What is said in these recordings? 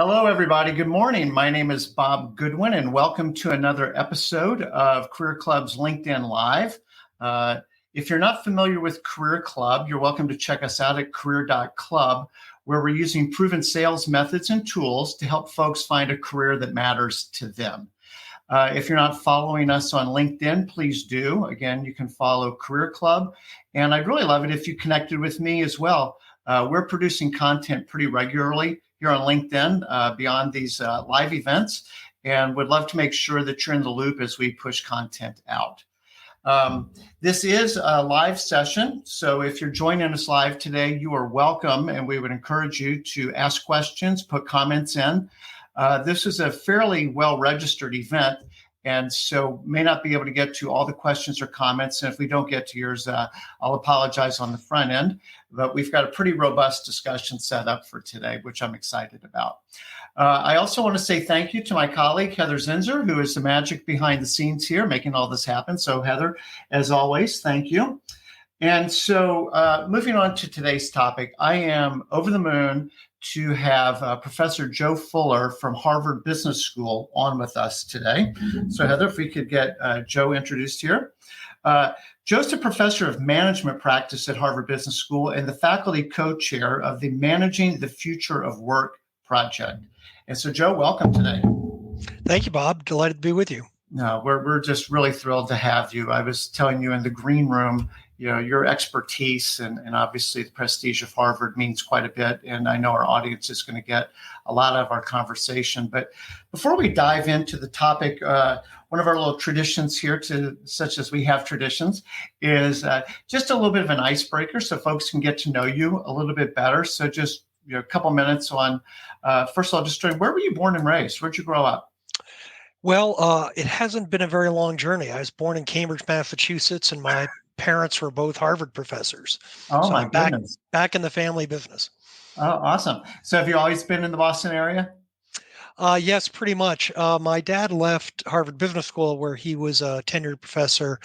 Hello, everybody. Good morning. My name is Bob Goodwin, and welcome to another episode of Career Club's LinkedIn Live. If you're not familiar with Career Club, you're welcome to check us out at career.club, where we're using proven sales methods and tools to help folks find a career that matters to them. If you're not following us on LinkedIn, please do. Again, you can follow Career Club, and I'd really love it if you connected with me as well. We're producing content pretty regularly here on LinkedIn beyond these live events, and would love to make sure that you're in the loop as we push content out. This is a live session, so if you're joining us live today, you are welcome, and we would encourage you to ask questions, put comments in. This is a fairly well-registered event, and so may not be able to get to all the questions or comments. And if we don't get to yours, I'll apologize on the front end. But we've got a pretty robust discussion set up for today, which I'm excited about. I also want to say thank you to my colleague, Heather Zinzer, who is the magic behind the scenes here, making all this happen. So Heather, as always, thank you. And so moving on to today's topic, I am over the moon to have Professor Joe Fuller from Harvard Business School on with us today. So Heather, if we could get Joe introduced here. Joe's a professor of management practice at Harvard Business School and the faculty co-chair of the Managing the Future of Work project. And so Joe, welcome today. Thank you, Bob. Delighted to be with you. No, we're just really thrilled to have you. I was telling you in the green room, you know, your expertise and obviously the prestige of Harvard means quite a bit. And I know our audience is going to get a lot of our conversation. But before we dive into the topic, one of our little traditions here, such as we have traditions, is just a little bit of an icebreaker so folks can get to know you a little bit better. So just a couple minutes on, first of all, just where were you born and raised? Where'd you grow up? Well, it hasn't been a very long journey. I was born in Cambridge, Massachusetts, and my parents were both Harvard professors. Oh, so my I'm goodness. back in the family business. Oh, awesome. So have you always been in the Boston area? Yes, pretty much. My dad left Harvard Business School, where he was a tenured professor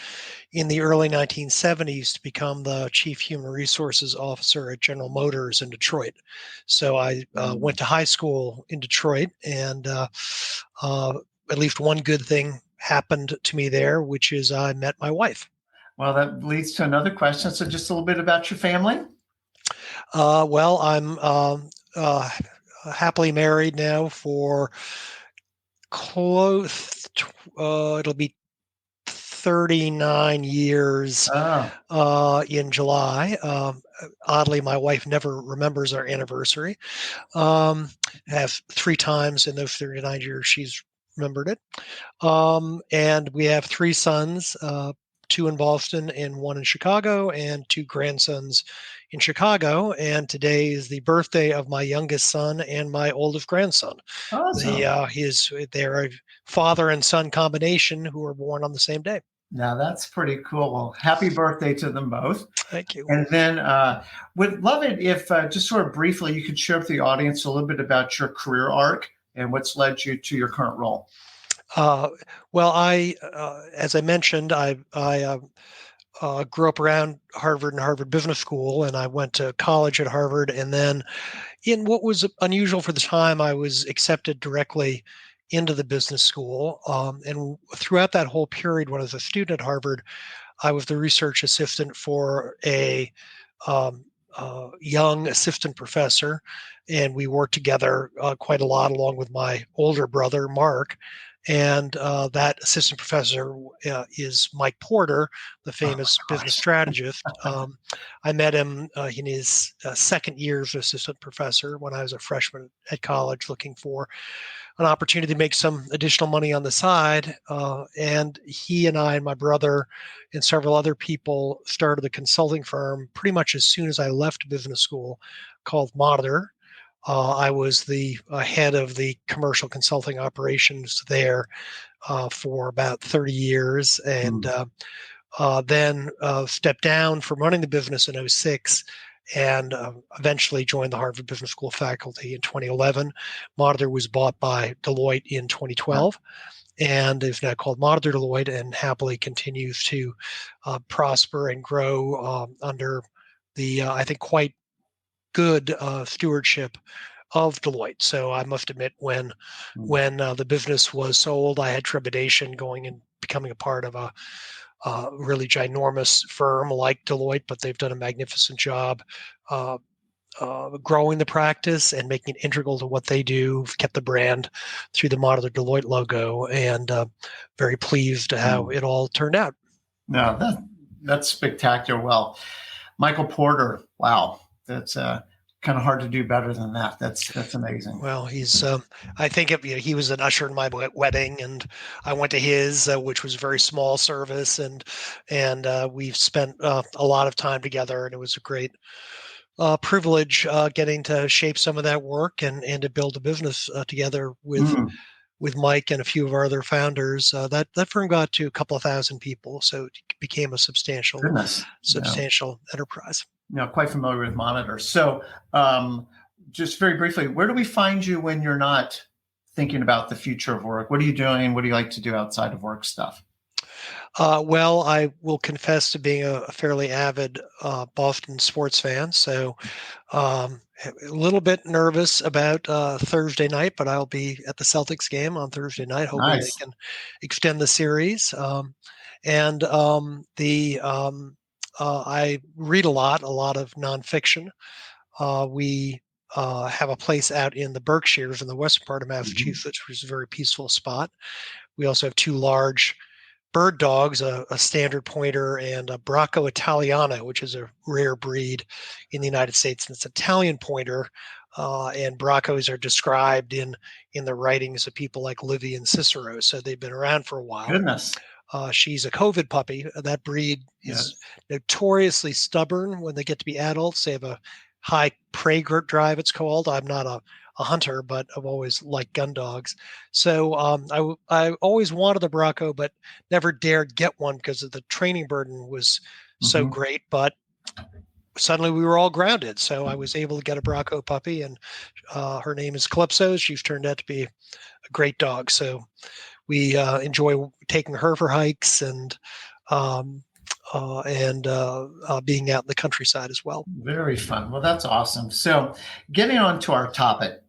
in the early 1970s, to become the chief human resources officer at General Motors in Detroit. So I went to high school in Detroit, and at least one good thing happened to me there, which is I met my wife. Well, that leads to another question. So just a little bit about your family. Well, I'm happily married now for close to, it'll be 39 years in July. Oddly, my wife never remembers our anniversary. Have 3 times in those 39 years she's remembered it. And we have 3 sons, 2 in Boston and 1 in Chicago, and 2 grandsons in Chicago. And today is the birthday of my youngest son and my oldest grandson. Awesome. They're a father and son combination who were born on the same day. Now that's pretty cool. Well, happy birthday to them both. Thank you. And then would love it if just sort of briefly you could share with the audience a little bit about your career arc and what's led you to your current role. Well, as I mentioned, I grew up around Harvard and Harvard Business School, and I went to college at Harvard. And then in what was unusual for the time, I was accepted directly into the business school. And throughout that whole period, when I was a student at Harvard, I was the research assistant for a young assistant professor, and we worked together quite a lot along with my older brother, Mark. And that assistant professor is Mike Porter, the famous business strategist. I met him in his second year as assistant professor when I was a freshman at college, looking for an opportunity to make some additional money on the side. And he and I and my brother and several other people started a consulting firm pretty much as soon as I left business school, called Monitor. I was the head of the commercial consulting operations there for about 30 years, and then stepped down from running the business in 2006, and eventually joined the Harvard Business School faculty in 2011. Monitor was bought by Deloitte in 2012. And is now called Monitor Deloitte, and happily continues to prosper and grow under the, I think, quite good stewardship of Deloitte. So I must admit, when the business was sold, I had trepidation going and becoming a part of a really ginormous firm like Deloitte, but they've done a magnificent job uh, growing the practice and making it integral to what they do. We've kept the brand through the modular Deloitte logo, and very pleased how it all turned out. No, that's spectacular. Well, Michael Porter, wow, that's kind of hard to do better than that. That's amazing. Well, he's. I think he was an usher in my wedding, and I went to his, which was a very small service, and we've spent a lot of time together, and it was a great privilege getting to shape some of that work and to build a business together with Mike and a few of our other founders. That firm got to a couple of thousand people, so it became a substantial enterprise. Quite familiar with Monitor. So, just very briefly, where do we find you when you're not thinking about the future of work? What are you doing? What do you like to do outside of work stuff? Well, I will confess to being a fairly avid Boston sports fan. So a little bit nervous about Thursday night, but I'll be at the Celtics game on Thursday night, hoping they can extend the series. I read a lot of nonfiction. We have a place out in the Berkshires in the western part of Massachusetts, which is a very peaceful spot. We also have two large bird dogs, a standard pointer and a Bracco Italiano, which is a rare breed in the United States. And it's an Italian pointer, and Braccos are described in the writings of people like Livy and Cicero. So they've been around for a while. Goodness. She's a COVID puppy. That breed is notoriously stubborn when they get to be adults. They have a high prey drive, it's called. I'm not a hunter, but I've always liked gun dogs. So I always wanted a Bracco, but never dared get one because of the training burden was so great. But suddenly we were all grounded. So I was able to get a Bracco puppy, and her name is Calypso. She's turned out to be a great dog. So we enjoy taking her for hikes and being out in the countryside as well. Very fun. Well, that's awesome. So getting on to our topic,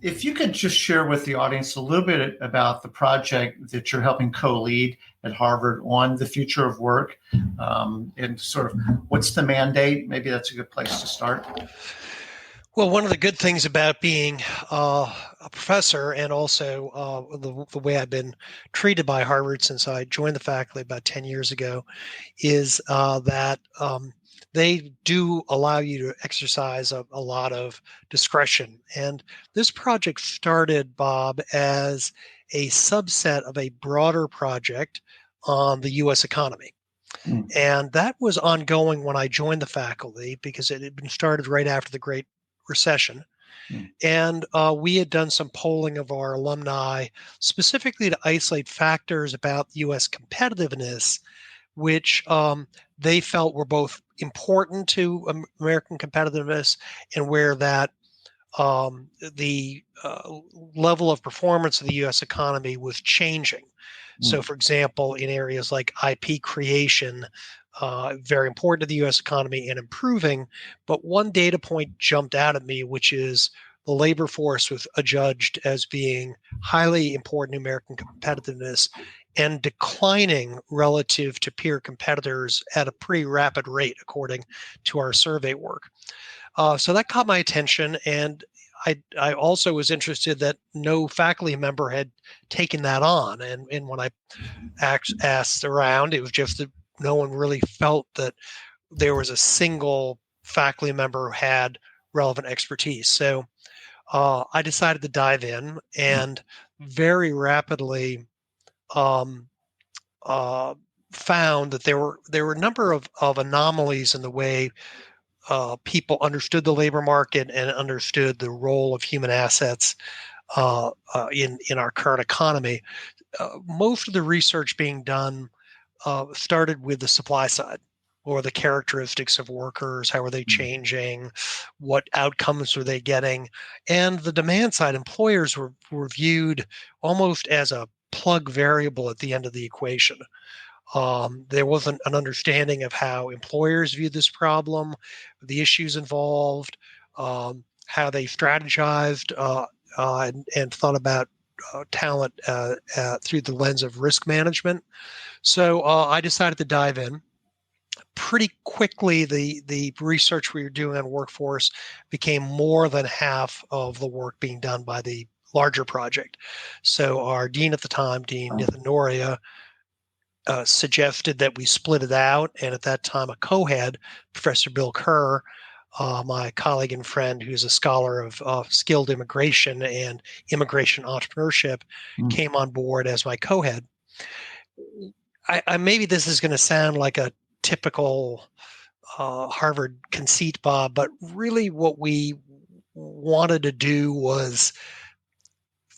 if you could just share with the audience a little bit about the project that you're helping co-lead at Harvard on the future of work, and sort of what's the mandate? Maybe that's a good place to start. Well, one of the good things about being a professor, and also the way I've been treated by Harvard since I joined the faculty about 10 years ago, is that they do allow you to exercise a lot of discretion. And this project started, Bob, as a subset of a broader project on the U.S. economy. And that was ongoing when I joined the faculty because it had been started right after the Great Recession. And we had done some polling of our alumni specifically to isolate factors about U.S. competitiveness, which they felt were both important to American competitiveness and where that the level of performance of the U.S. economy was changing. So, for example, in areas like IP creation, very important to the U.S. economy and improving. But one data point jumped out at me, which is the labor force was adjudged as being highly important to American competitiveness and declining relative to peer competitors at a pretty rapid rate, according to our survey work. So that caught my attention. And I also was interested that no faculty member had taken that on. And when I asked around, it was just that no one really felt that there was a single faculty member who had relevant expertise. So I decided to dive in and very rapidly found that there were a number of anomalies in the way people understood the labor market and understood the role of human assets in our current economy. Most of the research being done started with the supply side, or the characteristics of workers, how are they changing, what outcomes are they getting, and the demand side, employers were viewed almost as a plug variable at the end of the equation. There wasn't an understanding of how employers view this problem, the issues involved, how they strategized and thought about talent through the lens of risk management. So I decided to dive in. Pretty quickly, the research we were doing on workforce became more than half of the work being done by the larger project. So our dean at the time, Dean Nithin Noria, suggested that we split it out. And at that time, a co-head, Professor Bill Kerr, my colleague and friend who's a scholar of skilled immigration and immigration entrepreneurship, came on board as my co-head. I maybe this is going to sound like a typical Harvard conceit, Bob, but really what we wanted to do was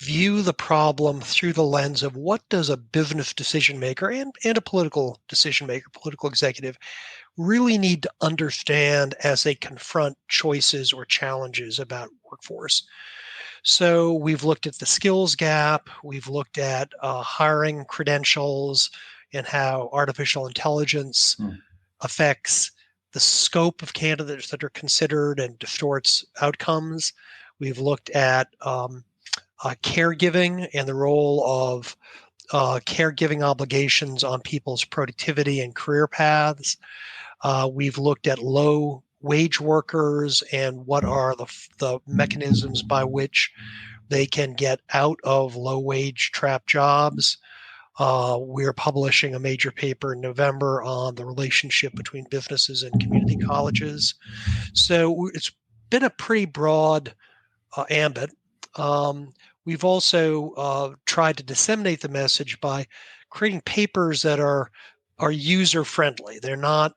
view the problem through the lens of what does a business decision maker and a political decision maker, political executive, really need to understand as they confront choices or challenges about workforce. So we've looked at the skills gap, we've looked at hiring credentials and how artificial intelligence affects the scope of candidates that are considered and distorts outcomes. We've looked at caregiving and the role of caregiving obligations on people's productivity and career paths. We've looked at low wage workers and what are the mechanisms by which they can get out of low wage trap jobs. We're publishing a major paper in November on the relationship between businesses and community colleges. So it's been a pretty broad ambit. We've also tried to disseminate the message by creating papers that are user friendly. They're not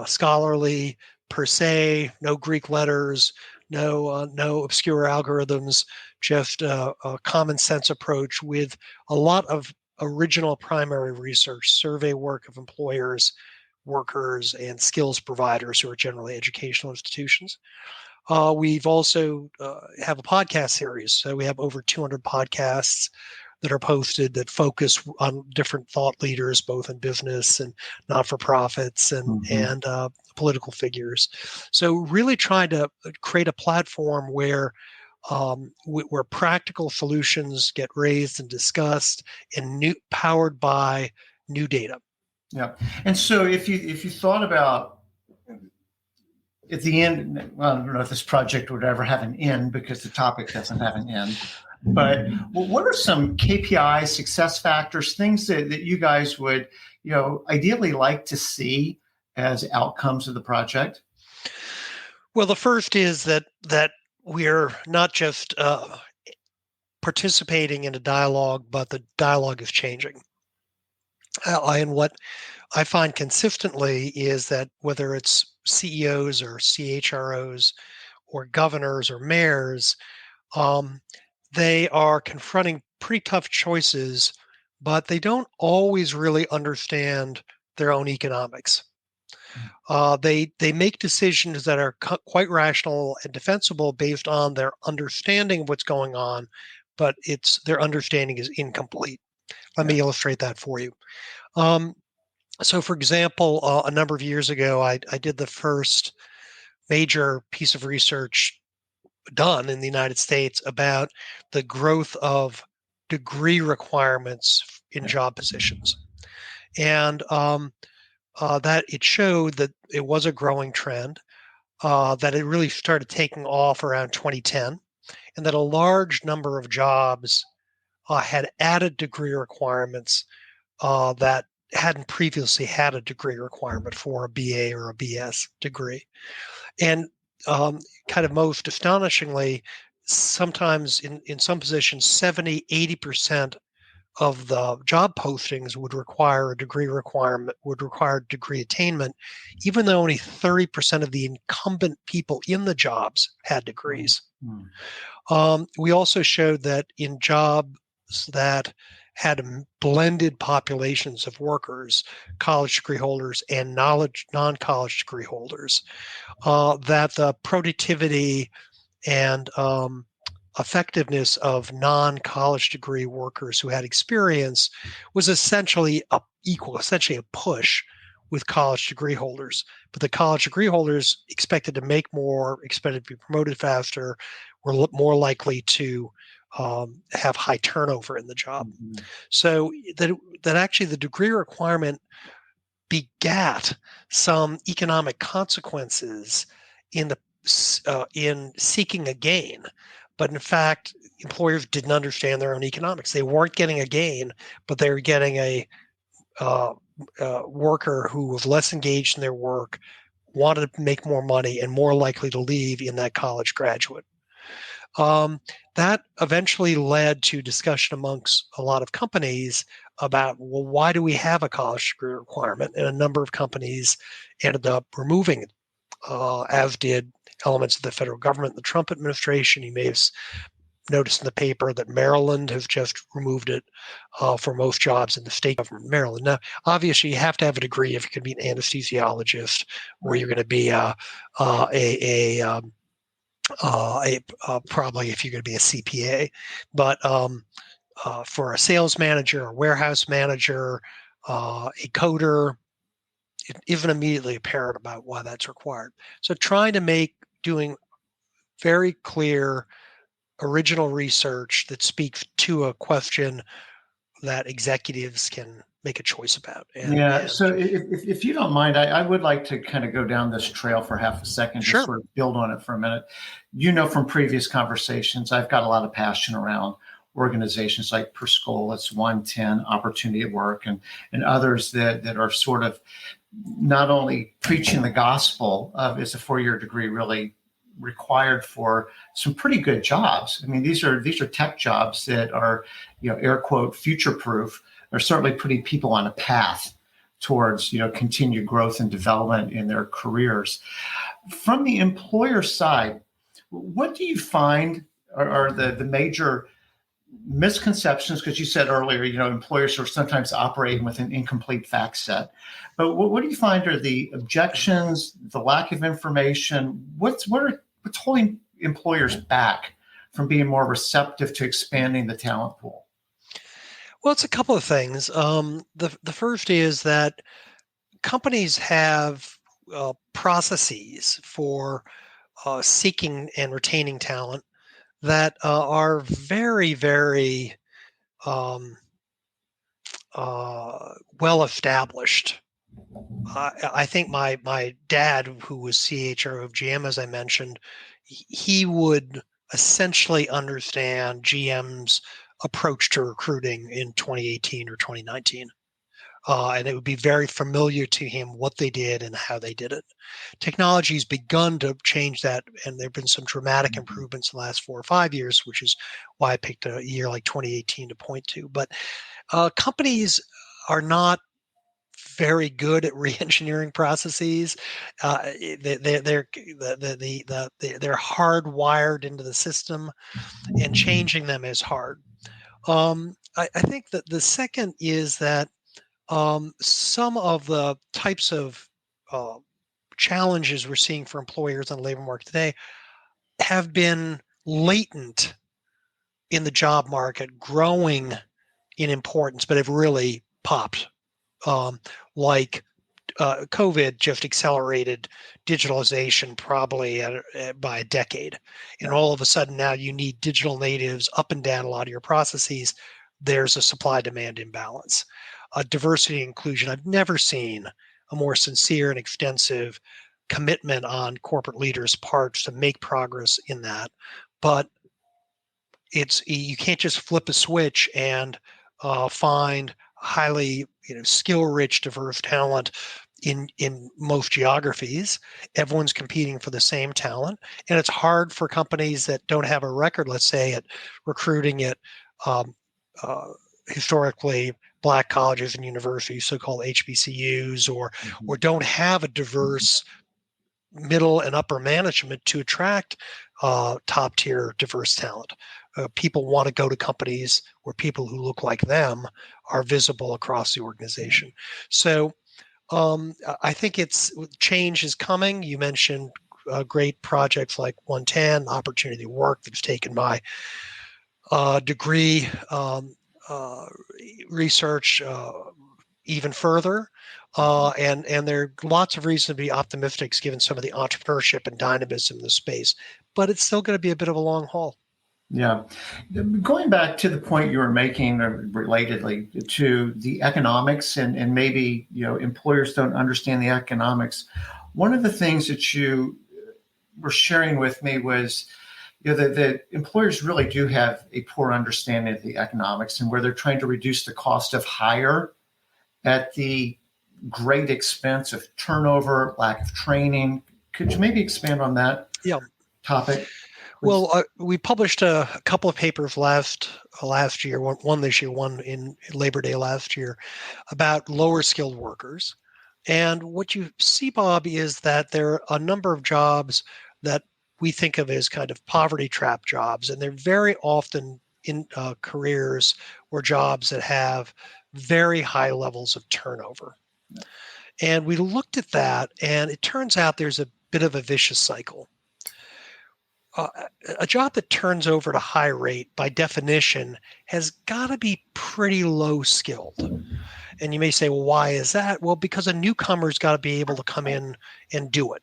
scholarly per se. No Greek letters, no obscure algorithms. Just a common sense approach with a lot of original primary research, survey work of employers, workers, and skills providers who are generally educational institutions. We've also have a podcast series. So we have over 200 podcasts that are posted that focus on different thought leaders, both in business and not-for-profits and political figures. So really trying to create a platform where practical solutions get raised and discussed and powered by new data. Yeah. And so if you thought about at the end, well, I don't know if this project would ever have an end because the topic doesn't have an end, but what are some KPIs, success factors, things that you guys would, ideally like to see as outcomes of the project? Well, the first is that we're not just participating in a dialogue, but the dialogue is changing. And what I find consistently is that whether it's CEOs or CHROs or governors or mayors, they are confronting pretty tough choices, but they don't always really understand their own economics. They make decisions that are quite rational and defensible based on their understanding of what's going on, but their understanding is incomplete. Let me illustrate that for you. So, for example, a number of years ago, I did the first major piece of research done in the United States about the growth of degree requirements in job positions. And that it showed that it was a growing trend, that it really started taking off around 2010, and that a large number of jobs had added degree requirements that hadn't previously had a degree requirement for a BA or a BS degree. And kind of most astonishingly, sometimes in some positions, 70, 80% of the job postings would require a degree requirement, would require degree attainment, even though only 30% of the incumbent people in the jobs had degrees. We also showed that in jobs that had blended populations of workers, college degree holders and non-college degree holders, that the productivity and effectiveness of non-college degree workers who had experience was essentially a push, with college degree holders. But the college degree holders expected to make more, expected to be promoted faster, were more likely to have high turnover in the job. Mhm. So that actually the degree requirement begat some economic consequences in the in seeking a gain. But in fact, employers didn't understand their own economics. They weren't getting a gain, but they were getting a worker who was less engaged in their work, wanted to make more money, and more likely to leave in that college graduate. That eventually led to discussion amongst a lot of companies about, well, why do we have a college degree requirement? And a number of companies ended up removing it, as did elements of the federal government, the Trump administration. You may have noticed in the paper that Maryland has just removed it for most jobs in the state government of Maryland. Now, obviously, you have to have a degree if you're going to be an anesthesiologist, or you're going to be probably if you're going to be a CPA. But for a sales manager, a warehouse manager, a coder, it isn't immediately apparent about why that's required. So trying to doing very clear original research that speaks to a question that executives can make a choice about. Yeah. So if you don't mind, I would like to kind of go down this trail for half a second, just Sure. sort of build on it for a minute. From previous conversations, I've got a lot of passion around organizations like Perscola, 110, Opportunity at Work, and others that are sort of not only preaching the gospel of is a 4-year degree really required for some pretty good jobs. I mean, these are tech jobs that are, air quote, future proof. They're certainly putting people on a path towards, continued growth and development in their careers. From the employer side, what do you find are the major misconceptions? Because you said earlier, employers are sometimes operating with an incomplete fact set. But what do you find are the objections, the lack of information? What's holding employers back from being more receptive to expanding the talent pool? Well, it's a couple of things. The first is that companies have processes for seeking and retaining talent that are very, very well established. I think my dad, who was CHRO of GM, as I mentioned, he would essentially understand GM's approach to recruiting in 2018 or 2019. And it would be very familiar to him what they did and how they did it. Technology's begun to change that, and there have been some dramatic improvements in the last 4 or 5 years, which is why I picked a year like 2018 to point to. But companies are not very good at re-engineering processes. They're hardwired into the system, and changing them is hard. I think that the second is that some of the types of challenges we're seeing for employers on the labor market today have been latent in the job market, growing in importance, but have really popped. Like COVID just accelerated digitalization probably by a decade. And all of a sudden now you need digital natives up and down a lot of your processes. There's a supply-demand imbalance. Diversity and inclusion. I've never seen a more sincere and extensive commitment on corporate leaders' parts to make progress in that. But you can't just flip a switch and find highly skill-rich, diverse talent in most geographies. Everyone's competing for the same talent, and it's hard for companies that don't have a record, let's say, at recruiting at historically Black colleges and universities, so-called HBCUs, or don't have a diverse middle and upper management to attract top-tier diverse talent. People want to go to companies where people who look like them are visible across the organization. So I think change is coming. You mentioned great projects like 110, Opportunity to Work, that's taken my degree research even further. And there are lots of reason to be optimistic given some of the entrepreneurship and dynamism in the space, but it's still going to be a bit of a long haul. Yeah. Going back to the point you were making relatedly to the economics and maybe, employers don't understand the economics. One of the things that you were sharing with me was, the employers really do have a poor understanding of the economics and where they're trying to reduce the cost of hire at the great expense of turnover, lack of training. Could you maybe expand on that topic? Well, we published a couple of papers last year, one this year, one in Labor Day last year, about lower skilled workers. And what you see, Bob, is that there are a number of jobs that we think of as kind of poverty trap jobs, and they're very often in careers or jobs that have very high levels of turnover. And we looked at that, and it turns out there's a bit of a vicious cycle. A job that turns over at a high rate, by definition, has got to be pretty low skilled. And you may say, well, why is that? Well, because a newcomer's got to be able to come in and do it.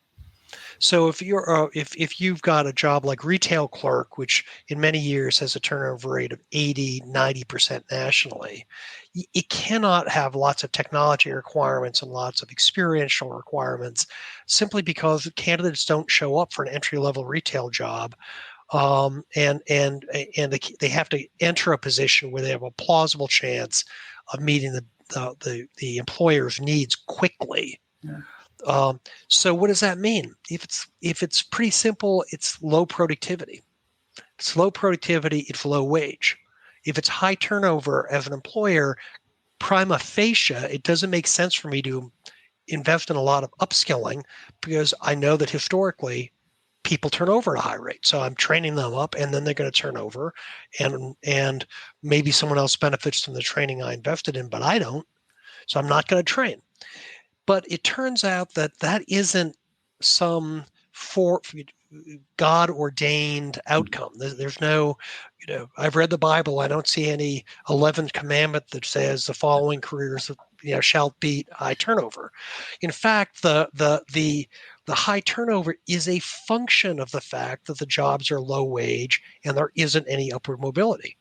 So if you've got a job like retail clerk, which in many years has a turnover rate of 80, 90% nationally, it cannot have lots of technology requirements and lots of experiential requirements simply because candidates don't show up for an entry-level retail job. And they have to enter a position where they have a plausible chance of meeting the employer's needs quickly. Yeah. So what does that mean? If it's pretty simple, it's low productivity. It's low productivity, it's low wage. If it's high turnover as an employer, prima facie, it doesn't make sense for me to invest in a lot of upskilling because I know that historically people turn over at a high rate. So I'm training them up and then they're going to turn over and maybe someone else benefits from the training I invested in, but I don't. So I'm not going to train. But it turns out that isn't some God-ordained outcome. There's no, I've read the Bible. I don't see any 11th commandment that says the following careers, shall beat high turnover. In fact, the high turnover is a function of the fact that the jobs are low wage and there isn't any upward mobility.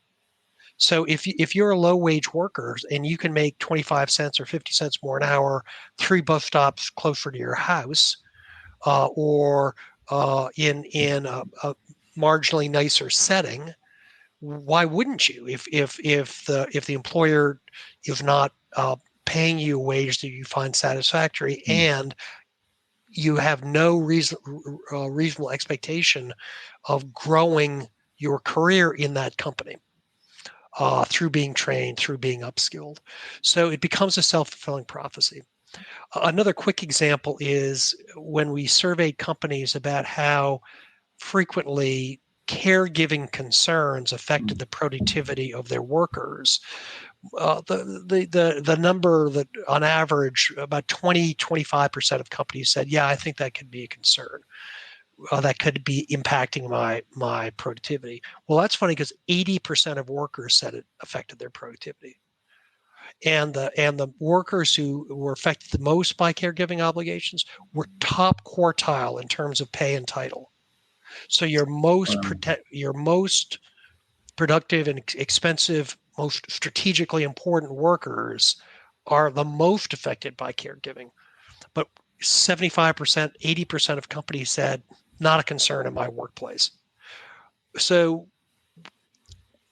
So if you're a low wage worker and you can make 25 cents or 50 cents more an hour, 3 bus stops closer to your house, or in a marginally nicer setting, why wouldn't you? If the employer is not paying you a wage that you find satisfactory and you have no reasonable expectation of growing your career in that company. Through being trained, through being upskilled. So it becomes a self-fulfilling prophecy. Another quick example is when we surveyed companies about how frequently caregiving concerns affected the productivity of their workers. The number that on average about 20-25% of companies said, yeah, I think that could be a concern. That could be impacting my productivity. Well, that's funny because 80% of workers said it affected their productivity. And the workers who were affected the most by caregiving obligations were top quartile in terms of pay and title. So your most productive and expensive, most strategically important workers are the most affected by caregiving. But 75%, 80% of companies said, not a concern in my workplace. So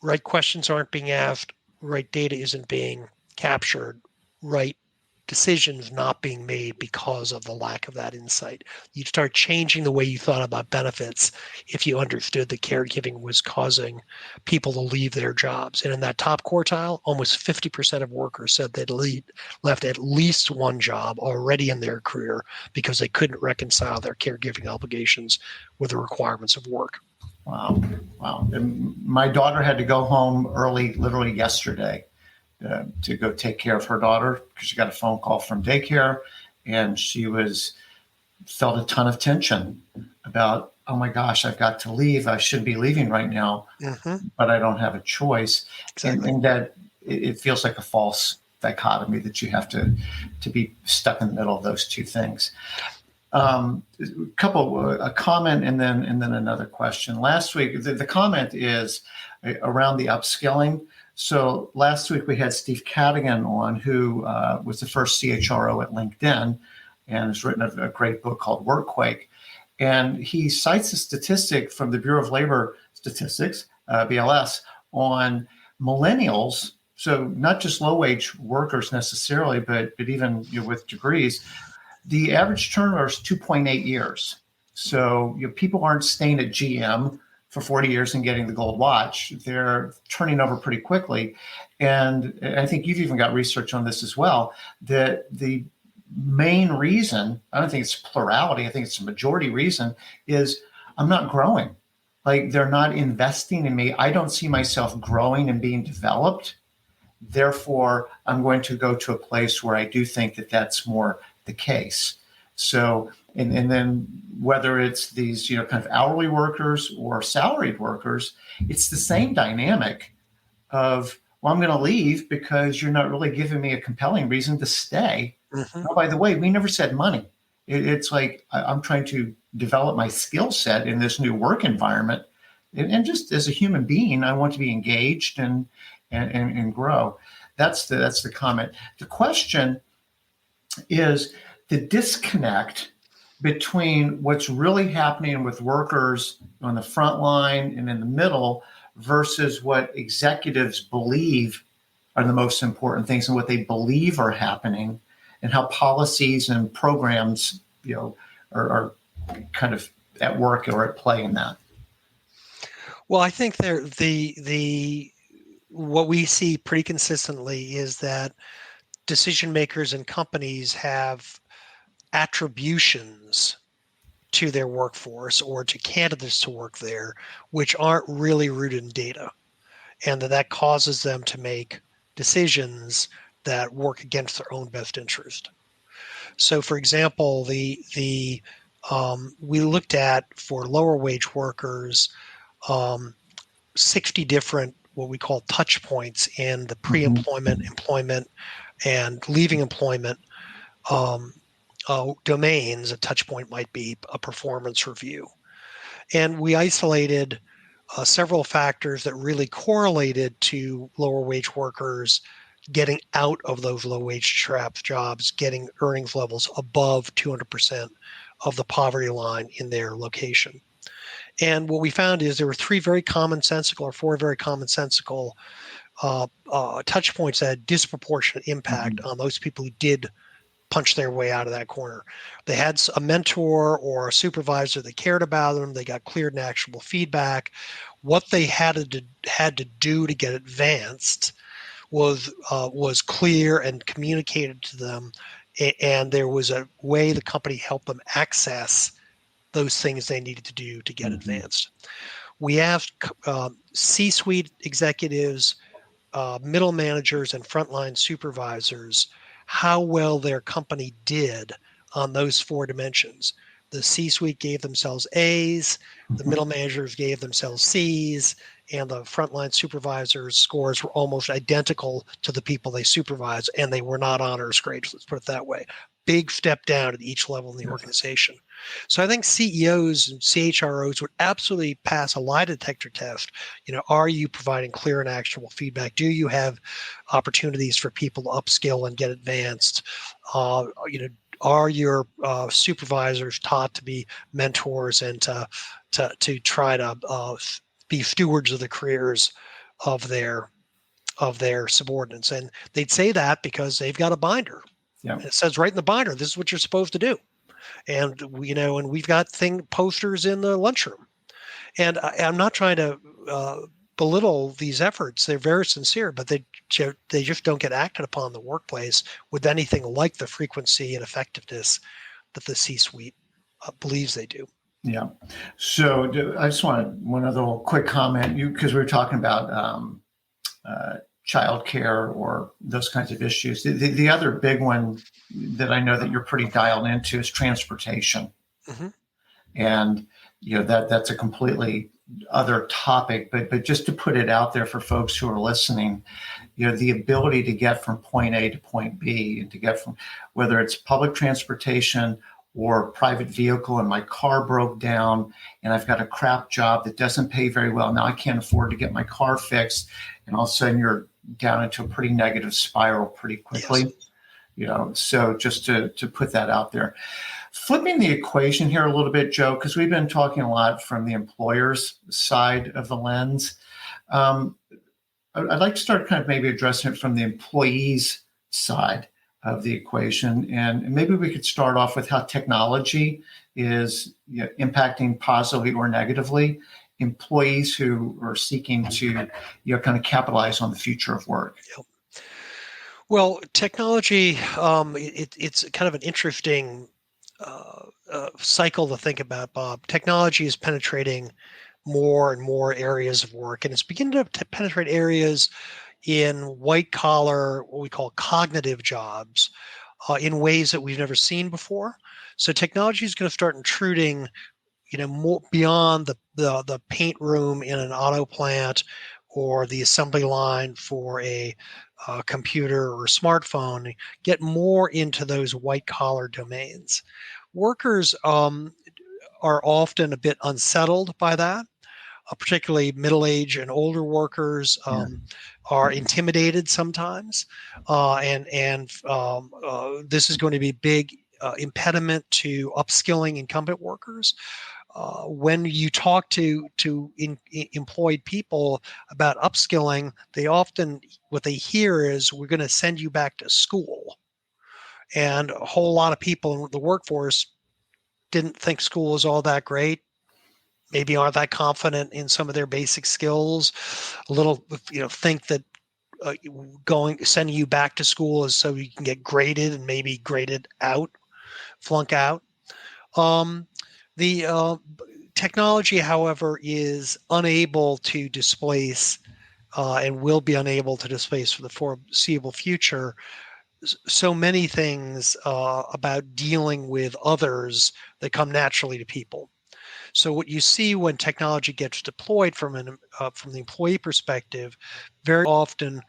right questions aren't being asked, right data isn't being captured, right decisions not being made because of the lack of that insight. You'd start changing the way you thought about benefits if you understood that caregiving was causing people to leave their jobs. And in that top quartile, almost 50% of workers said they'd left at least one job already in their career because they couldn't reconcile their caregiving obligations with the requirements of work. Wow. And my daughter had to go home early, literally yesterday, to go take care of her daughter because she got a phone call from daycare, and she felt a ton of tension about, oh my gosh, I've got to leave. I should be leaving right now, but I don't have a choice. Exactly. And that it feels like a false dichotomy that you have to be stuck in the middle of those two things. A comment and then another question. Last week, the comment is around the upskilling. So last week we had Steve Cadigan on, who was the first CHRO at LinkedIn and has written a great book called Workquake. And he cites a statistic from the Bureau of Labor Statistics, BLS, on millennials. So not just low-wage workers necessarily, but even with degrees. The average turnover is 2.8 years. So people aren't staying at GM for 40 years and getting the gold watch. They're turning over pretty quickly. And I think you've even got research on this as well, that the main reason, I don't think it's plurality, I think it's a majority reason, is I'm not growing. Like, they're not investing in me. I don't see myself growing and being developed. Therefore, I'm going to go to a place where I do think that that's more the case. So, and then whether it's these, kind of hourly workers or salaried workers, it's the same dynamic of, well, I'm going to leave because you're not really giving me a compelling reason to stay. Mm-hmm. Oh, by the way, we never said money. It's like, I'm trying to develop my skill set in this new work environment. And just as a human being, I want to be engaged and grow. That's the comment. The question is the disconnect between what's really happening with workers on the front line and in the middle versus what executives believe are the most important things and what they believe are happening, and how policies and programs, are kind of at work or at play in that. Well, I think what we see pretty consistently is that decision makers and companies have attributions to their workforce or to candidates to work there, which aren't really rooted in data, and that causes them to make decisions that work against their own best interest. So, for example, we looked at, for lower wage workers, 60 different what we call touch points in the pre-employment, employment, and leaving employment domains. A touch point might be a performance review. And we isolated several factors that really correlated to lower wage workers getting out of those low wage trapped jobs, getting earnings levels above 200% of the poverty line in their location. And what we found is there were four very commonsensical touch points that had disproportionate impact on those people who did punch their way out of that corner. They had a mentor or a supervisor that cared about them. They got clear and actionable feedback. What they had to do to get advanced was clear and communicated to them, and there was a way the company helped them access those things they needed to do to get advanced. We asked C-suite executives, middle managers, and frontline supervisors how well their company did on those four dimensions. The C-suite gave themselves A's, the middle managers gave themselves C's, and the frontline supervisors' scores were almost identical to the people they supervised, and they were not honors grades, let's put it that way. Big step down at each level in the organization. So I think CEOs and CHROs would absolutely pass a lie detector test. Are you providing clear and actionable feedback? Do you have opportunities for people to upskill and get advanced? Are your supervisors taught to be mentors and to try to be stewards of the careers of their subordinates? And they'd say that because they've got a binder. Yeah. It says right in the binder, this is what you're supposed to do. And and we've got posters in the lunchroom. And I'm not trying to belittle these efforts. They're very sincere, but they just don't get acted upon in the workplace with anything like the frequency and effectiveness that the C-suite believes they do. Yeah. So I just want one other little quick comment, because we were talking about childcare or those kinds of issues. The other big one that I know that you're pretty dialed into is transportation. And that's a completely other topic, but just to put it out there for folks who are listening, the ability to get from point A to point B, and to get from, whether it's public transportation or private vehicle, and my car broke down and I've got a crap job that doesn't pay very well. Now I can't afford to get my car fixed. And all of a sudden you're down into a pretty negative spiral pretty quickly. Yes. So just to put that out there. Flipping the equation here a little bit, Joe, because we've been talking a lot from the employer's side of the lens. I'd like to start kind of maybe addressing it from the employee's side of the equation. And maybe we could start off with how technology is impacting positively or negatively employees who are seeking to kind of capitalize on the future of work. Yep. Well, technology, it's kind of an interesting cycle to think about, Bob. Technology is penetrating more and more areas of work, and it's beginning to penetrate areas in white collar, what we call cognitive jobs, in ways that we've never seen before. So technology is going to start intruding, more beyond the paint room in an auto plant or the assembly line for a computer or smartphone, get more into those white collar domains. Workers are often a bit unsettled by that. Particularly middle-aged and older workers are intimidated sometimes, and this is going to be a big impediment to upskilling incumbent workers. When you talk to employed people about upskilling, they often, what they hear is, we're going to send you back to school. And a whole lot of people in the workforce didn't think school was all that great. Maybe aren't that confident in some of their basic skills. A little, think that sending you back to school is so you can get graded and maybe graded out, flunk out. The technology, however, is unable to displace and will be unable to displace for the foreseeable future so many things about dealing with others that come naturally to people. So what you see when technology gets deployed from the employee perspective, very often,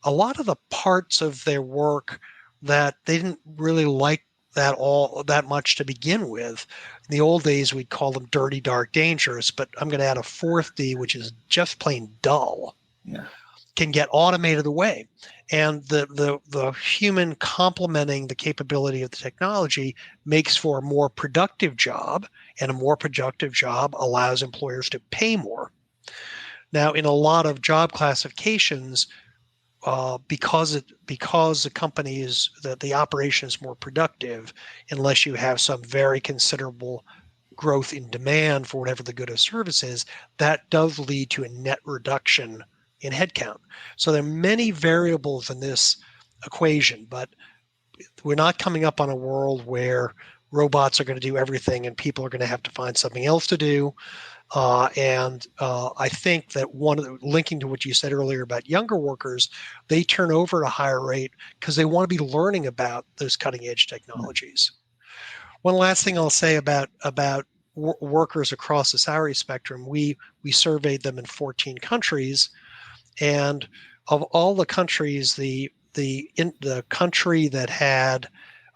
a lot of the parts of their work that they didn't really like that much to begin with. In the old days, we'd call them dirty, dark, dangerous, but I'm going to add a fourth D, which is just plain dull. Yeah. Can get automated away. And the human complementing the capability of the technology makes for a more productive job, and a more productive job allows employers to pay more. Now, in a lot of job classifications, because the company is that the operation is more productive, unless you have some very considerable growth in demand for whatever the good or service is, that does lead to a net reduction in headcount. So there are many variables in this equation, but we're not coming up on a world where robots are going to do everything and people are going to have to find something else to do. I think that linking to what you said earlier about younger workers, they turn over at a higher rate because they want to be learning about those cutting edge technologies. One last thing I'll say about workers across the salary spectrum, we surveyed them in 14 countries. And of all the countries, the country that had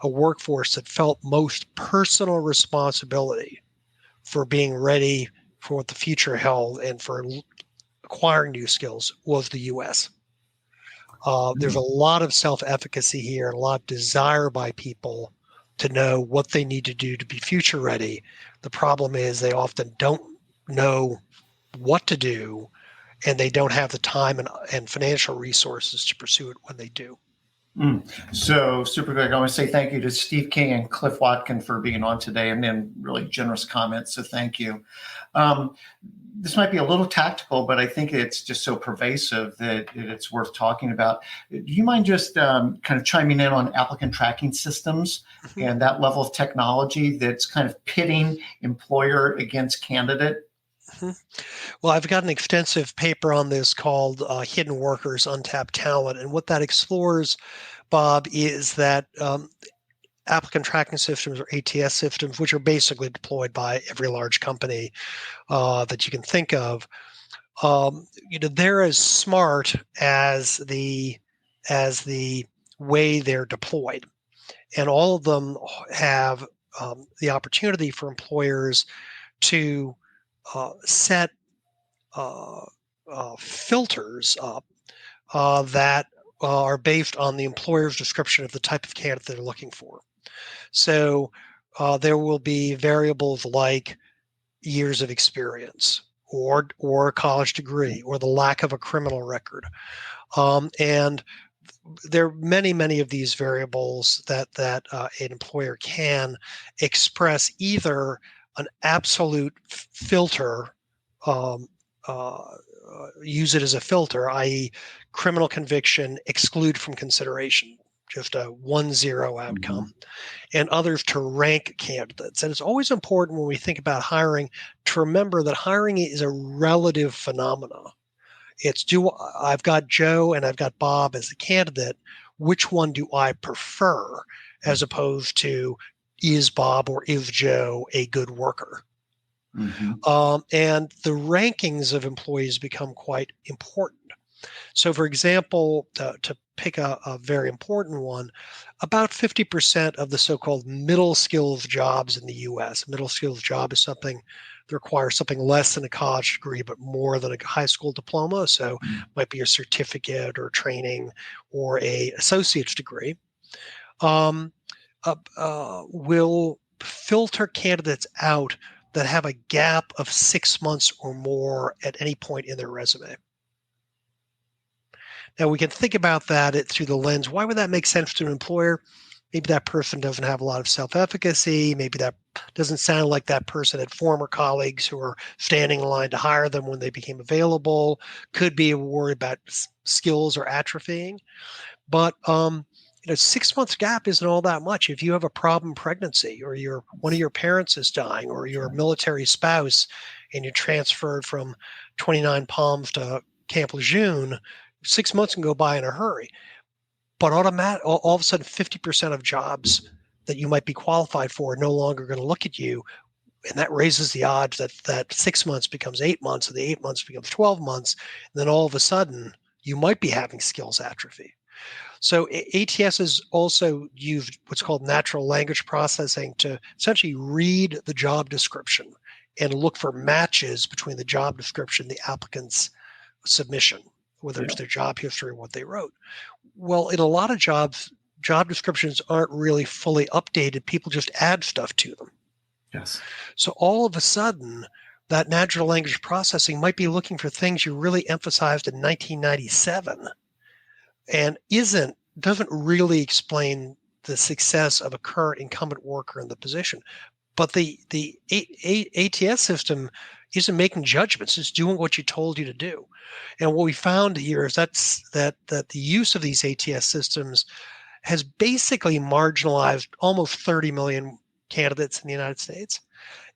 a workforce that felt most personal responsibility for being ready for what the future held and for acquiring new skills was the U.S. There's a lot of self-efficacy here, and a lot of desire by people to know what they need to do to be future ready. The problem is they often don't know what to do, and they don't have the time and financial resources to pursue it when they do. So super good. I want to say thank you to Steve King and Cliff Watkin for being on today, and then really generous comments. So thank you. This might be a little tactical, but I think it's just so pervasive that it's worth talking about. Do you mind just kind of chiming in on applicant tracking systems and that level of technology that's kind of pitting employer against candidate? Well, I've got an extensive paper on this called Hidden Workers, Untapped Talent. And what that explores, Bob, is that applicant tracking systems or ATS systems, which are basically deployed by every large company that you can think of. They're as smart as the way they're deployed, and all of them have the opportunity for employers to set filters up that are based on the employer's description of the type of candidate they're looking for. So there will be variables like years of experience or a college degree or the lack of a criminal record. And there are many of these variables that an employer can express either an absolute filter, use it as a filter, i.e. criminal conviction, exclude from consideration, just a 1-0 outcome, and others to rank candidates. And it's always important when we think about hiring to remember that hiring is a relative phenomenon. It's I've got Joe and I've got Bob as a candidate. Which one do I prefer, as opposed to is Bob or is Joe a good worker? And the rankings of employees become quite important. So, for example, to pick a very important one, about 50% of the so-called middle skills jobs in the U.S. Middle skills job is something that requires something less than a college degree, but more than a high school diploma. So, it might be a certificate or training or a associate's degree. Will filter candidates out that have a gap of 6 months or more at any point in their resume. Now, we can think about that through the lens. Why would that make sense to an employer? Maybe that person doesn't have a lot of self-efficacy. Maybe that doesn't sound like that person had former colleagues who were standing in line to hire them when they became available. Could be a worry about skills or atrophying. But 6 months gap isn't all that much. If you have a problem pregnancy, or one of your parents is dying, or your military spouse, and you're transferred from 29 Palms to Camp Lejeune, 6 months can go by in a hurry. But all of a sudden, 50% of jobs that you might be qualified for are no longer going to look at you. And that raises the odds that 6 months becomes 8 months, and the 8 months becomes 12 months. And then all of a sudden, you might be having skills atrophy. So ATSs also use what's called natural language processing to essentially read the job description and look for matches between the job description and the applicant's submission, whether it's their job history or what they wrote. Well, in a lot of jobs, job descriptions aren't really fully updated. People just add stuff to them. Yes. So all of a sudden, that natural language processing might be looking for things you really emphasized in 1997 and doesn't really explain the success of a current incumbent worker in the position. But the ATS system isn't making judgments; it's doing what you told you to do. And what we found here is that the use of these ATS systems has basically marginalized almost 30 million candidates in the United States,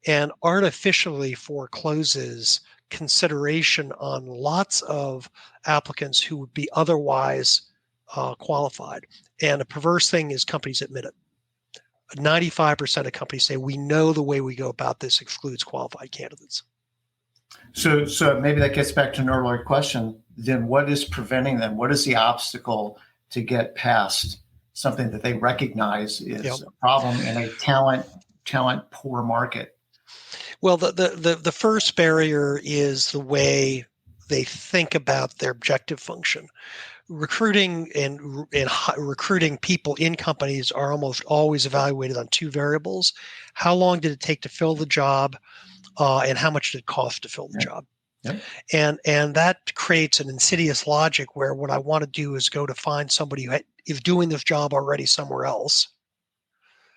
and artificially forecloses consideration on lots of applicants who would be otherwise qualified. And a perverse thing is companies admit it. 95% of companies say, we know the way we go about this excludes qualified candidates. So maybe that gets back to an earlier question. Then what is preventing them? What is the obstacle to get past something that they recognize is a problem in a talent poor market? Well, the first barrier is the way they think about their objective function. Recruiting and recruiting people in companies are almost always evaluated on two variables: how long did it take to fill the job, and how much did it cost to fill the job? Yep. And that creates an insidious logic where what I want to do is go to find somebody who is doing this job already somewhere else,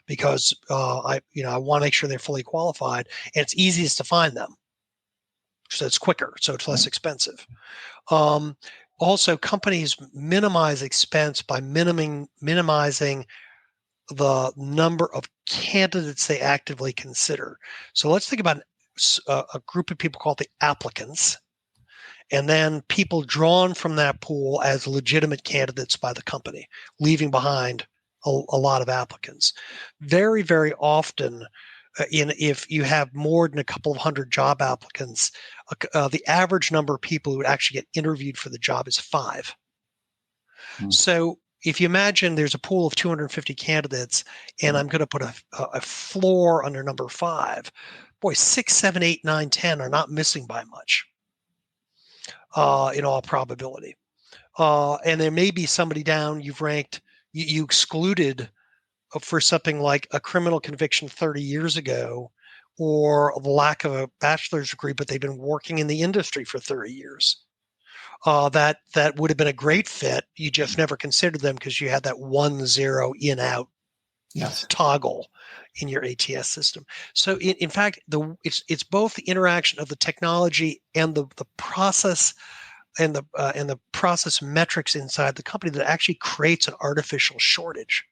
because I want to make sure they're fully qualified, and it's easiest to find them, so it's quicker, so it's less expensive. Also, companies minimize expense by minimizing the number of candidates they actively consider. So let's think about a group of people called the applicants, and then people drawn from that pool as legitimate candidates by the company, leaving behind a lot of applicants. Very, very often, if you have more than a couple of hundred job applicants, the average number of people who would actually get interviewed for the job is 5. So if you imagine there's a pool of 250 candidates, and I'm going to put a floor under number 5, boy, 6, 7, 8, 9, 10 are not missing by much, in all probability. And there may be somebody down you've ranked, you excluded for something like a criminal conviction 30 years ago, or the lack of a bachelor's degree, but they've been working in the industry for 30 years. That would have been a great fit. You just never considered them because you had that 1-0 in-out toggle in your ATS system. So in fact, it's both the interaction of the technology and the process and the process metrics inside the company that actually creates an artificial shortage.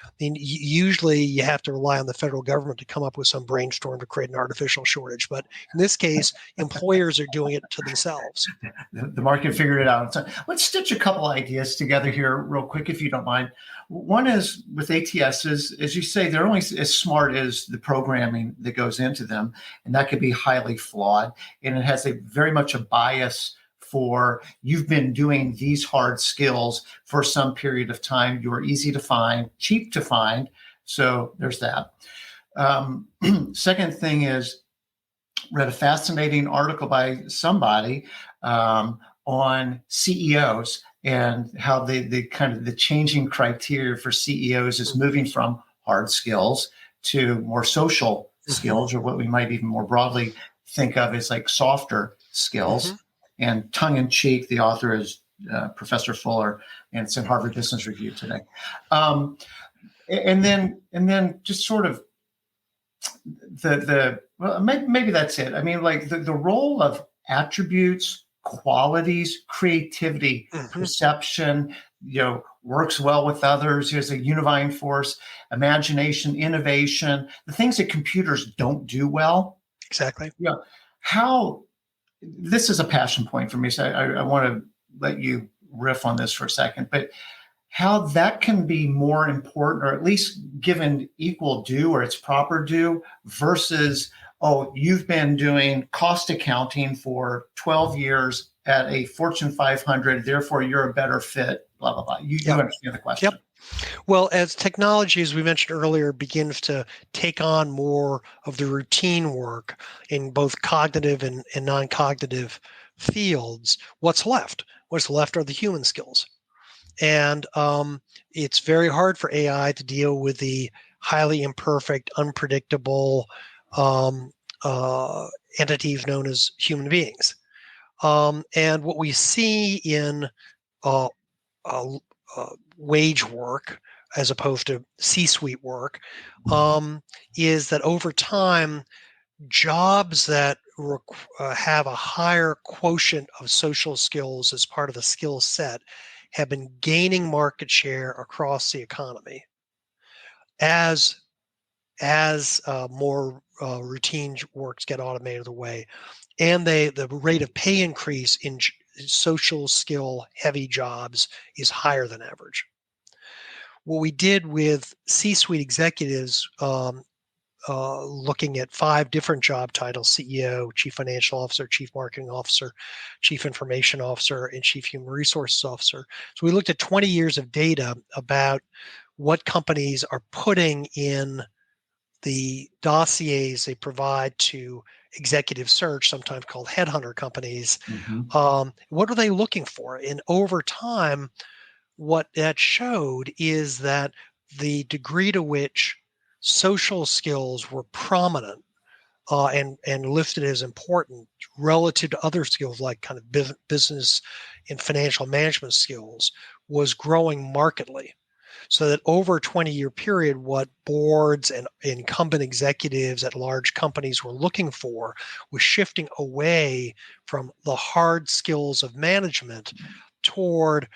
I mean, usually you have to rely on the federal government to come up with some brainstorm to create an artificial shortage. But in this case, employers are doing it to themselves. The market figured it out. So let's stitch a couple ideas together here real quick, if you don't mind. One is with ATSs, as you say, they're only as smart as the programming that goes into them, and that could be highly flawed. And it has very much a bias for you've been doing these hard skills for some period of time. You're easy to find, cheap to find. So there's that. Second thing is, read a fascinating article by somebody on CEOs and how the kind of the changing criteria for CEOs is moving from hard skills to more social skills, or what we might even more broadly think of as like softer skills. And tongue-in-cheek, the author is Professor Fuller, and it's in Harvard Business Review today. And then just sort of well, maybe that's it. I mean, like the role of attributes, qualities, creativity, perception, works well with others. Here's a unifying force, imagination, innovation, the things that computers don't do well. Exactly. How. This is a passion point for me, so I want to let you riff on this for a second, but how that can be more important, or at least given equal due or its proper due, versus, you've been doing cost accounting for 12 years at a Fortune 500, therefore you're a better fit, blah, blah, blah. You understand the question. Yep. Well, as technology, as we mentioned earlier, begins to take on more of the routine work in both cognitive and non-cognitive fields, what's left? What's left are the human skills. And it's very hard for AI to deal with the highly imperfect, unpredictable entities known as human beings. And what we see in wage work, as opposed to C-suite work, is that over time, jobs that have a higher quotient of social skills as part of the skill set have been gaining market share across the economy as more routine works get automated away, and the rate of pay increase in social skill heavy jobs is higher than average. What we did with C-suite executives, looking at 5 different job titles: CEO, Chief Financial Officer, Chief Marketing Officer, Chief Information Officer, and Chief Human Resources Officer. So we looked at 20 years of data about what companies are putting in the dossiers they provide to executive search, sometimes called headhunter companies. What are they looking for? And over time, what that showed is that the degree to which social skills were prominent and listed as important relative to other skills like kind of business and financial management skills was growing markedly. So that over a 20-year period, what boards and incumbent executives at large companies were looking for was shifting away from the hard skills of management toward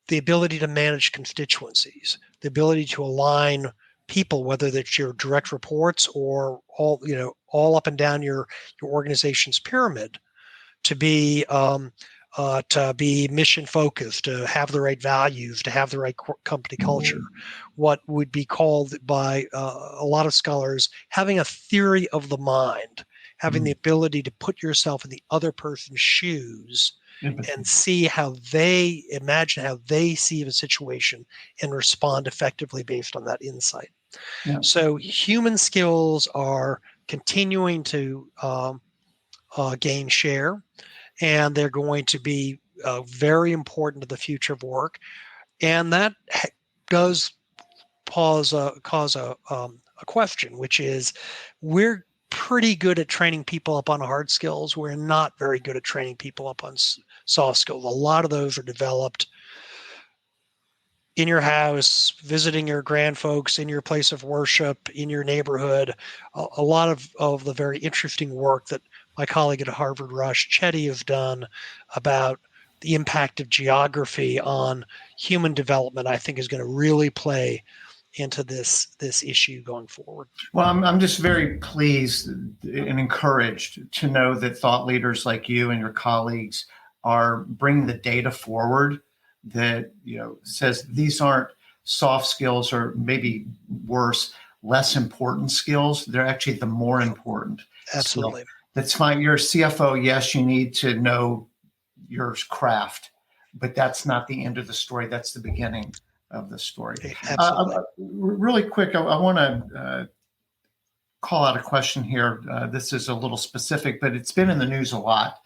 the ability to manage constituencies, the ability to align people, whether that's your direct reports or all up and down your organization's pyramid, to be to be mission focused, to have the right values, to have the right company culture. What would be called by a lot of scholars having a theory of the mind, having the ability to put yourself in the other person's shoes and see how they imagine, how they see the situation and respond effectively based on that insight. Yeah. So human skills are continuing to gain share, and they're going to be very important to the future of work. And that does cause a question, which is, we're pretty good at training people up on hard skills. We're not very good at training people up on soft skills. A lot of those are developed in your house, visiting your grandfolks, in your place of worship, in your neighborhood. A lot of the very interesting work that my colleague at Harvard, Raj Chetty, has done about the impact of geography on human development, I think, is going to really play into this issue going forward. Well, I'm just very pleased and encouraged to know that thought leaders like you and your colleagues are bringing the data forward that, says these aren't soft skills, or maybe worse, less important skills. They're actually the more important. Absolutely. So that's fine. You're a CFO. Yes, you need to know your craft, but that's not the end of the story. That's the beginning of the story. Absolutely. Really quick, I want to call out a question here. This is a little specific, but it's been in the news a lot.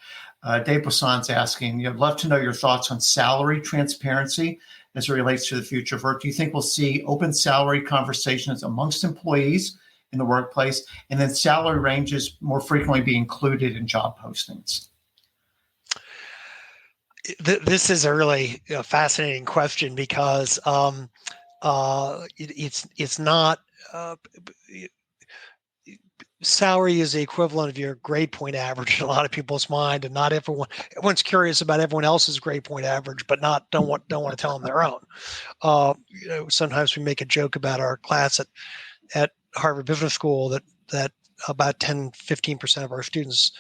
Dave Poisson's asking, I'd love to know your thoughts on salary transparency as it relates to the future of work. Do you think we'll see open salary conversations amongst employees in the workplace, and then salary ranges more frequently be included in job postings? This is a really fascinating question, because it's not salary is the equivalent of your grade point average in a lot of people's mind, and not everyone's curious about everyone else's grade point average, but don't want to tell them their own. Sometimes we make a joke about our class at Harvard Business School that about 10-15% of our students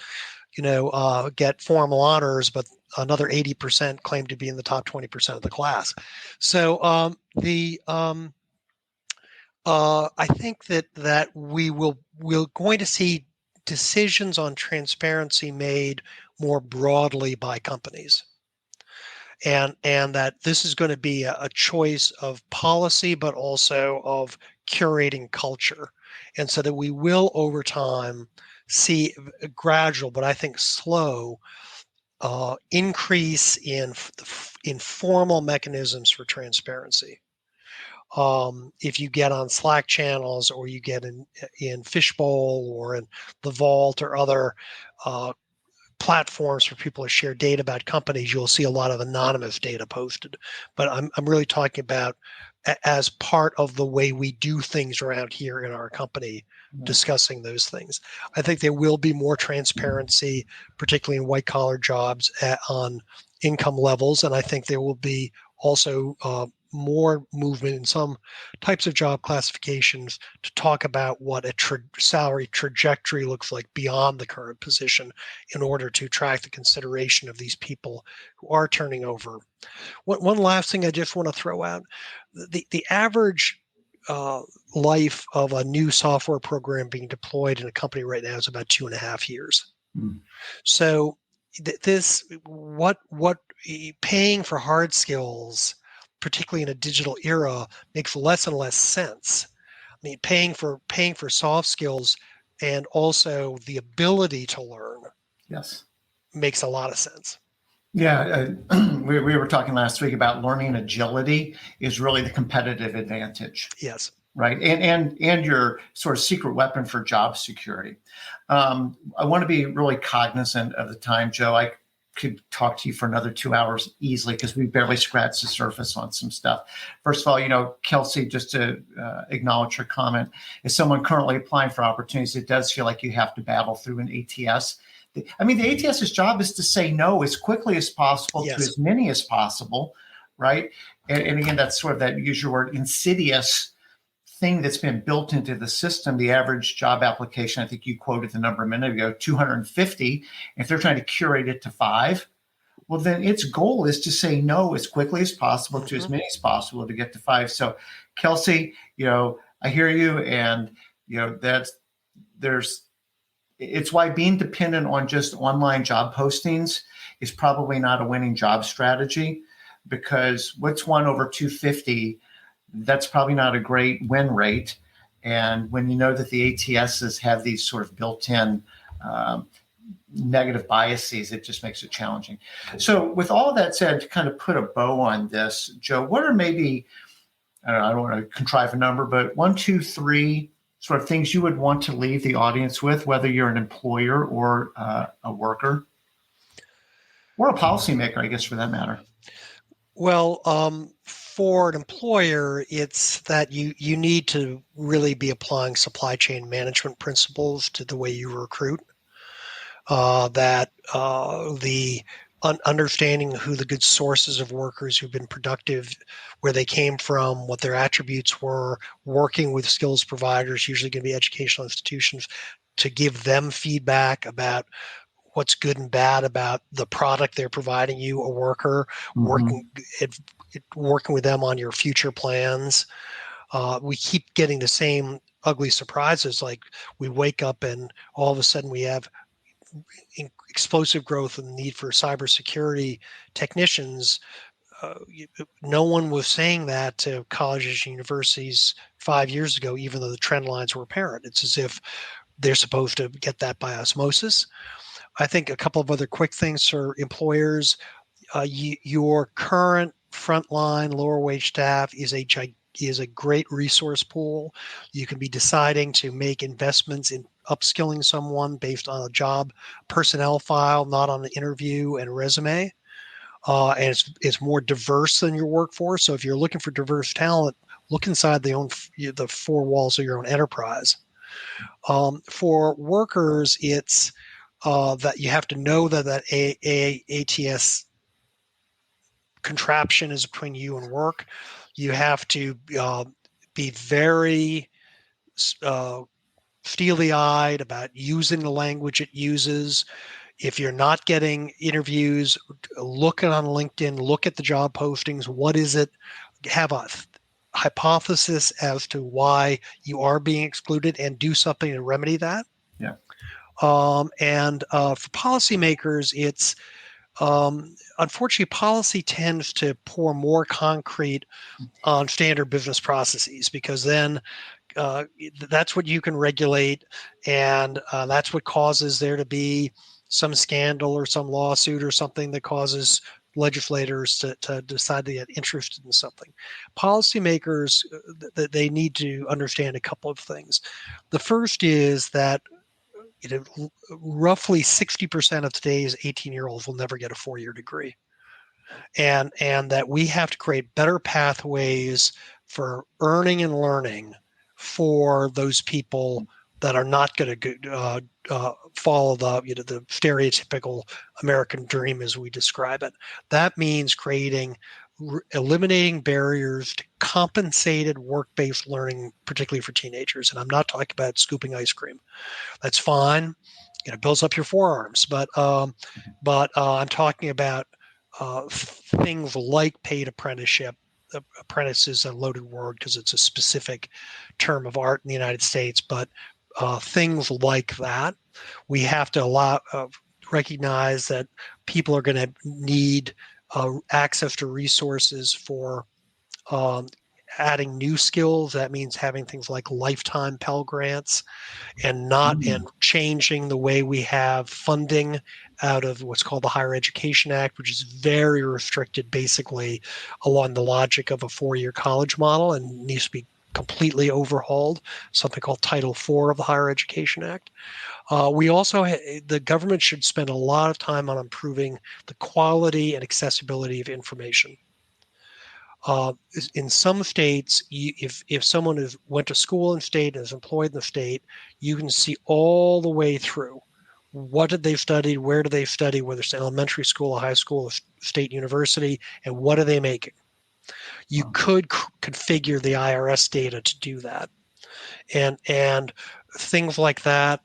get formal honors, but another 80% claim to be in the top 20% of the class. So I think that we're going to see decisions on transparency made more broadly by companies, and that this is going to be a choice of policy, but also of curating culture, and so that we will over time see a gradual, but I think slow, increase in formal mechanisms for transparency. If you get on Slack channels, or you get in Fishbowl, or in the Vault, or other platforms for people to share data about companies, you'll see a lot of anonymous data posted. But I'm really talking about as part of the way we do things around here in our company, discussing those things. I think there will be more transparency, particularly in white collar jobs, on income levels. And I think there will be also more movement in some types of job classifications to talk about what a salary trajectory looks like beyond the current position, in order to track the consideration of these people who are turning over. One last thing I just want to throw out: the average life of a new software program being deployed in a company right now is about 2.5 years. So what paying for hard skills, particularly in a digital era, makes less and less sense. I mean, paying for soft skills and also the ability to learn, yes, makes a lot of sense. Yeah, we were talking last week about learning agility is really the competitive advantage. Yes. Right. And your sort of secret weapon for job security. I want to be really cognizant of the time, Joe. I could talk to you for another 2 hours easily, because we barely scratched the surface on some stuff. First of all, Kelsey, just to acknowledge her comment, as someone currently applying for opportunities, it does feel like you have to battle through an ATS. I mean, the ATS's job is to say no as quickly as possible to as many as possible, right? And again, that's sort of that, use your word, insidious thing that's been built into the system. The average job application, I think you quoted the number a minute ago, 250. If they're trying to curate it to 5, well, then its goal is to say no as quickly as possible to as Mhm. many as possible to get to 5. So, Kelsey, I hear you, and that's there's it's why being dependent on just online job postings is probably not a winning job strategy, because what's 1/250, that's probably not a great win rate. And when you know that the ATSs have these sort of built-in um, negative biases, it just makes it challenging. So with all of that said, to kind of put a bow on this, Joe, what are maybe, I don't want to contrive a number, but 1, 2, 3 sort of things you would want to leave the audience with, whether you're an employer or a worker or a policymaker, I guess, for that matter? Well, for an employer, it's that you need to really be applying supply chain management principles to the way you recruit. That the understanding who the good sources of workers who've been productive, where they came from, what their attributes were, working with skills providers, usually going to be educational institutions, to give them feedback about what's good and bad about the product they're providing you, a worker, Mm-hmm. working working with them on your future plans. We keep getting the same ugly surprises, like we wake up and all of a sudden we have explosive growth and the need for cybersecurity technicians. No one was saying that to colleges and universities 5 years ago, even though the trend lines were apparent. It's as if they're supposed to get that by osmosis. I think a couple of other quick things for employers. Your current frontline lower wage staff is a great resource pool. You can be deciding to make investments in upskilling someone based on a job personnel file, not on an interview and resume. And it's more diverse than your workforce. So if you're looking for diverse talent, look inside the four walls of your own enterprise. For workers, it's that you have to know that ATS contraption is between you and work. You have to be very uh, steely-eyed about using the language it uses. If you're not getting interviews, look on LinkedIn, look at the job postings. What is it? Have a hypothesis as to why you are being excluded and do something to remedy that. Yeah. And for policymakers, it's unfortunately, policy tends to pour more concrete on standard business processes, because then that's what you can regulate, and that's what causes there to be some scandal or some lawsuit or something that causes legislators to decide to get interested in something. Policymakers, they need to understand a couple of things. The first is that roughly 60% of today's 18-year-olds will never get a 4-year degree, and that we have to create better pathways for earning and learning for those people that are not going to follow the stereotypical American dream as we describe it. That means eliminating barriers to compensated work-based learning, particularly for teenagers. And I'm not talking about scooping ice cream. That's fine. It builds up your forearms, but I'm talking about things like paid apprenticeship. Apprentice is a loaded word because it's a specific term of art in the United States, but things like that. We have to recognize that people are going to need access to resources for um, adding new skills. That means having things like lifetime Pell Grants, and changing the way we have funding out of what's called the Higher Education Act, which is very restricted, basically along the logic of a 4-year college model, and needs to be completely overhauled. Something called Title IV of the Higher Education Act. The government should spend a lot of time on improving the quality and accessibility of information. In some states, if someone went to school in state and is employed in the state, you can see all the way through. What did they study? Where do they study? Whether it's elementary school, a high school, a state university, and what are they making? You could configure the IRS data to do that, and things like that.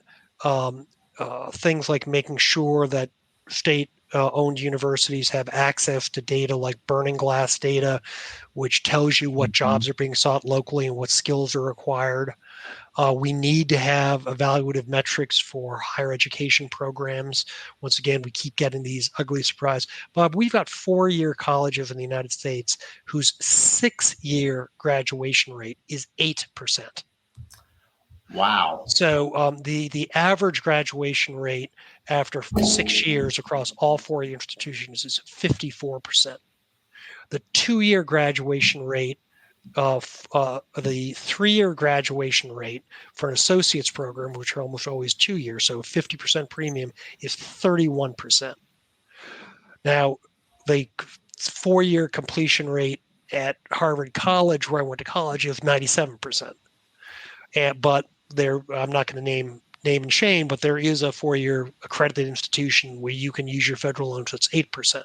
Things like making sure that state owned universities have access to data like burning glass data, which tells you what jobs are being sought locally and what skills are required. We need to have evaluative metrics for higher education programs. Once again, we keep getting these ugly surprises. Bob, we've got 4-year colleges in the United States whose 6-year graduation rate is 8%. Wow. So the average graduation rate after 6 years across all 4 institutions is 54%. The 2-year graduation rate of the 3-year graduation rate for an associate's program, which are almost always 2 years, so 50% premium, is 31%. Now, the 4-year completion rate at Harvard College, where I went to college, is 97%. But I'm not going to name and shame, but there is a 4-year accredited institution where you can use your federal loan, so it's 8%.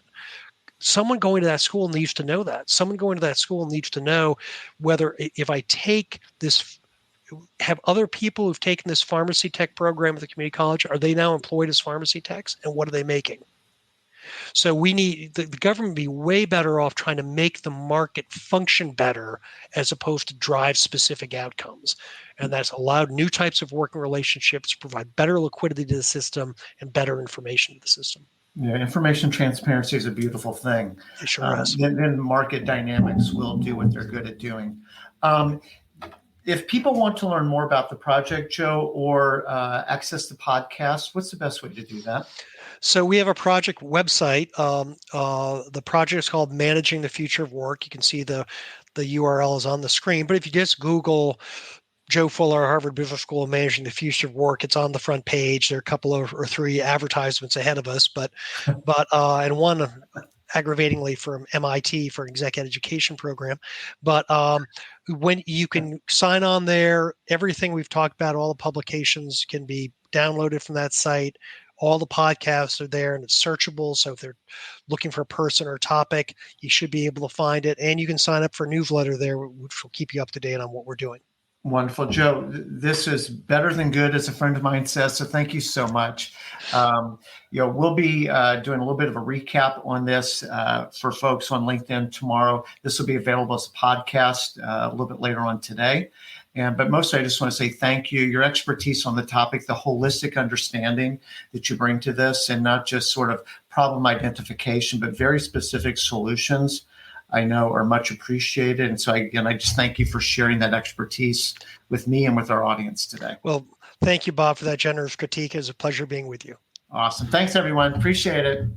Someone going to that school needs to know that. Someone going to that school needs to know whether, if I take this, have other people who've taken this pharmacy tech program at the community college, are they now employed as pharmacy techs, and what are they making? So we need the government to be way better off trying to make the market function better as opposed to drive specific outcomes. And that's allowed new types of working relationships, provide better liquidity to the system and better information to the system. Yeah, information transparency is a beautiful thing. It sure is. Then market dynamics will do what they're good at doing. If people want to learn more about the project, Joe, or access the podcast, what's the best way to do that? So we have a project website. The project is called Managing the Future of Work. You can see the URL is on the screen. But if you just Google Joe Fuller, Harvard Business School, Managing the Future of Work, it's on the front page. There are a couple of or 3 advertisements ahead of us, but and one aggravatingly from MIT for executive education program. But when you can sign on there, everything we've talked about, all the publications can be downloaded from that site. All the podcasts are there and it's searchable. So if they're looking for a person or a topic, you should be able to find it. And you can sign up for a newsletter there, which will keep you up to date on what we're doing. Wonderful. Joe, this is better than good, as a friend of mine says. So thank you so much. We'll be doing a little bit of a recap on this for folks on LinkedIn tomorrow. This will be available as a podcast a little bit later on today. But mostly, I just want to say thank you. Your expertise on the topic, the holistic understanding that you bring to this, and not just sort of problem identification, but very specific solutions, I know are much appreciated. And so, I just thank you for sharing that expertise with me and with our audience today. Well, thank you, Bob, for that generous critique. It was a pleasure being with you. Awesome. Thanks, everyone. Appreciate it.